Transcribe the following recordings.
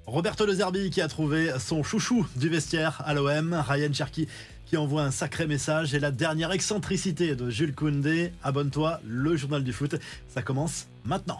Roberto De Zerbi qui a trouvé son chouchou du vestiaire à l'OM, Ryan Cherki qui envoie un sacré message et la dernière excentricité de Jules Koundé. Abonne-toi, le journal du foot, ça commence maintenant.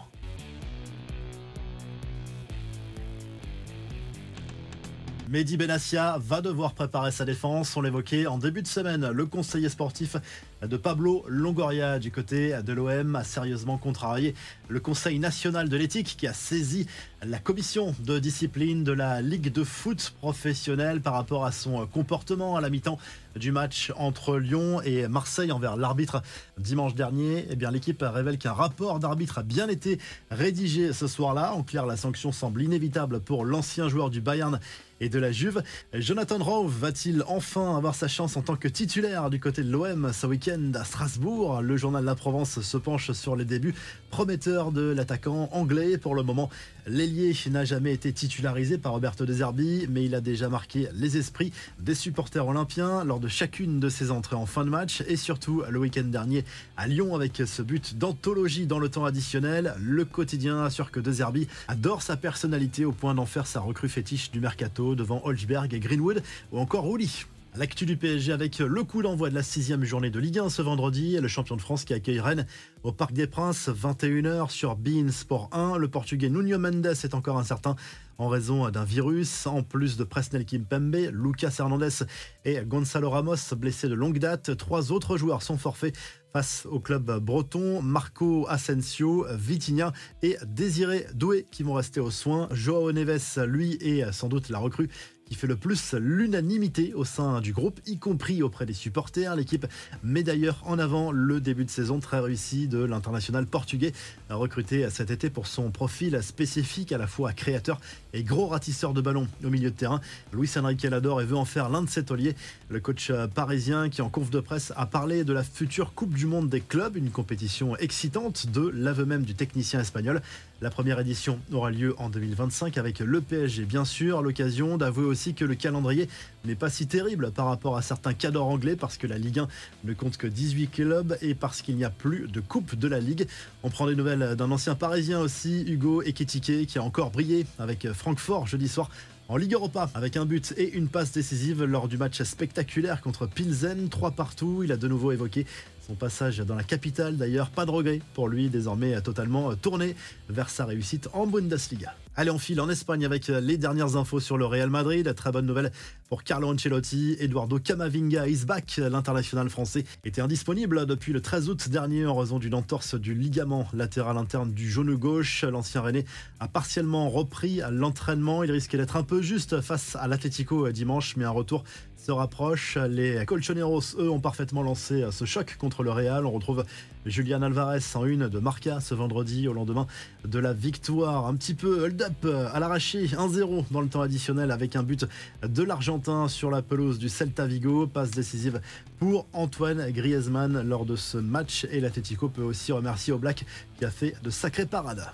Mehdi Benassia va devoir préparer sa défense. On l'évoquait en début de semaine. Le conseiller sportif de Pablo Longoria du côté de l'OM a sérieusement contrarié le Conseil national de l'éthique qui a saisi la commission de discipline de la Ligue de foot professionnelle par rapport à son comportement à la mi-temps du match entre Lyon et Marseille envers l'arbitre dimanche dernier. Eh bien, l'équipe révèle qu'un rapport d'arbitre a bien été rédigé ce soir-là. En clair, la sanction semble inévitable pour l'ancien joueur du Bayern et de la Juve. Jonathan Rowe va-t-il enfin avoir sa chance en tant que titulaire du côté de l'OM ce week-end à Strasbourg? Le journal de la Provence se penche sur les débuts prometteurs de l'attaquant anglais. Pour le moment, l'ailier n'a jamais été titularisé par Roberto De Zerbi, mais il a déjà marqué les esprits des supporters olympiens lors de chacune de ses entrées en fin de match et surtout le week-end dernier à Lyon avec ce but d'anthologie dans le temps additionnel. Le quotidien assure que De Zerbi adore sa personnalité au point d'en faire sa recrue fétiche du mercato devant Holzberg et Greenwood ou encore Rouli. L'actu du PSG avec le coup d'envoi de la 6e journée de Ligue 1 ce vendredi. Le champion de France qui accueille Rennes au Parc des Princes, 21h sur beIN Sport 1. Le Portugais Nuno Mendes est encore incertain en raison d'un virus. En plus de Presnel Kimpembe, Lucas Hernandez et Gonzalo Ramos blessés de longue date. 3 autres joueurs sont forfaits face au club breton. Marco Asensio, Vitinha et Désiré Doué qui vont rester aux soins. Joao Neves, lui, est sans doute la recrue qui fait le plus l'unanimité au sein du groupe, y compris auprès des supporters. L'équipe met d'ailleurs en avant le début de saison très réussi de l'international portugais, recruté cet été pour son profil spécifique, à la fois créateur et gros ratisseur de ballon au milieu de terrain. Luis Enrique l'adore et veut en faire l'un de ses tauliers. Le coach parisien qui en conf de presse a parlé de la future Coupe du Monde des clubs, une compétition excitante de l'aveu même du technicien espagnol. La première édition aura lieu en 2025 avec le PSG bien sûr, l'occasion d'avouer aussi que le calendrier n'est pas si terrible par rapport à certains cadors anglais parce que la Ligue 1 ne compte que 18 clubs et parce qu'il n'y a plus de coupe de la Ligue. On prend des nouvelles d'un ancien parisien aussi, Hugo Ekitike, qui a encore brillé avec Francfort jeudi soir en Ligue Europa avec un but et une passe décisive lors du match spectaculaire contre Pilsen, 3 partout. Il a de nouveau évoqué son passage dans la capitale, d'ailleurs, pas de regret pour lui, désormais totalement tourné vers sa réussite en Bundesliga. Allez, on file en Espagne avec les dernières infos sur le Real Madrid. Très bonne nouvelle pour Carlo Ancelotti. Eduardo Camavinga is back. L'international français était indisponible depuis le 13 août dernier en raison d'une entorse du ligament latéral interne du genou gauche. L'ancien Rennais a partiellement repris l'entraînement. Il risque d'être un peu juste face à l'Atlético dimanche, mais un retour se rapproche. Les Colchoneros, eux, ont parfaitement lancé ce choc contre le Real. On retrouve Julián Alvarez en une de Marca ce vendredi au lendemain de la victoire. Un petit peu hold-up à l'arraché, 1-0 dans le temps additionnel avec un but de l'Argentin sur la pelouse du Celta Vigo. Passe décisive pour Antoine Griezmann lors de ce match et l'Atlético peut aussi remercier Oblak qui a fait de sacrées parades.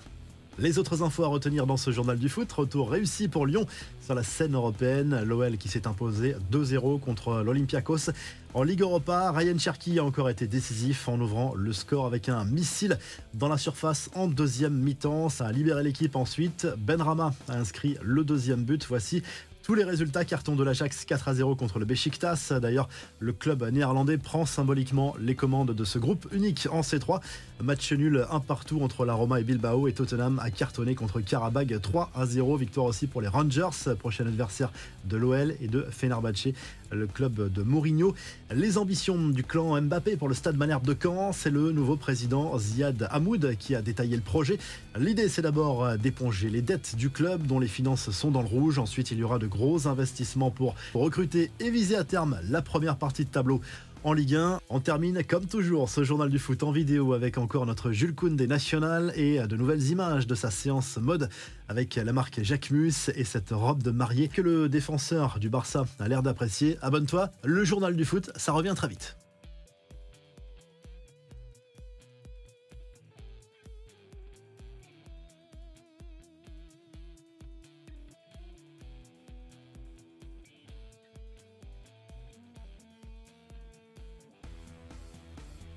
Les autres infos à retenir dans ce journal du foot, retour réussi pour Lyon sur la scène européenne. L'OL qui s'est imposé 2-0 contre l'Olympiakos. En Ligue Europa, Ryan Cherki a encore été décisif en ouvrant le score avec un missile dans la surface en deuxième mi-temps. Ça a libéré l'équipe ensuite. Benrahma a inscrit le deuxième but. Voici tous les résultats. Carton de l'Ajax 4-0 contre le Beşiktaş. D'ailleurs, le club néerlandais prend symboliquement les commandes de ce groupe unique en C3. Match nul un partout entre la Roma et Bilbao et Tottenham a cartonné contre Karabag 3-0. Victoire aussi pour les Rangers, prochain adversaire de l'OL et de Fenerbahçe, le club de Mourinho. Les ambitions du clan Mbappé pour le stade Malherbe de Caen, c'est le nouveau président Ziad Hamoud qui a détaillé le projet. L'idée, c'est d'abord d'éponger les dettes du club dont les finances sont dans le rouge. Ensuite, il y aura de gros investissements pour recruter et viser à terme la première partie de tableau en Ligue 1. On termine comme toujours ce journal du foot en vidéo avec encore notre Jules Koundé national et de nouvelles images de sa séance mode avec la marque Jacquemus et cette robe de mariée que le défenseur du Barça a l'air d'apprécier. Abonne-toi, le journal du foot, ça revient très vite.